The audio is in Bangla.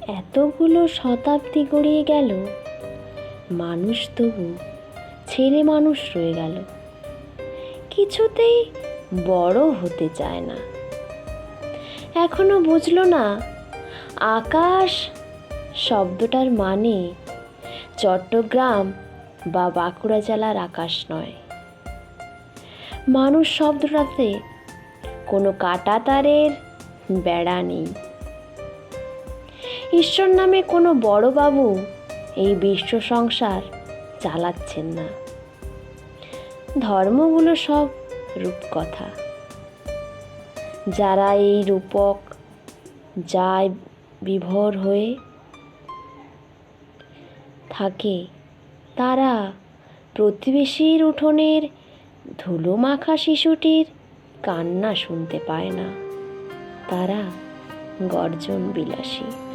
এতগুলো শতাব্দী গড়িয়ে গেল, মানুষ তবু ছেলে মানুষ রয়ে গেল, কিছুতেই বড় হতে চায় না। এখনো বুঝলো না আকাশ শব্দটার মানে চট্টগ্রাম বা বাঁকুড়া জেলার আকাশ নয়। মানুষ শব্দটাতে কোনো কাঁটা তারের বেড়া নেই। ঈশ্বর নামে কোনো বড় বাবু এই বিশ্ব সংসার চালাচ্ছেন না। ধর্মগুলো সব রূপকথা। যারা এই রূপক যায় বিভোর হয়ে থাকে, তারা প্রতিবেশীর উঠোনের ধুলো মাখা শিশুটির কান্না শুনতে পায় না। তারা গর্জন বিলাসী।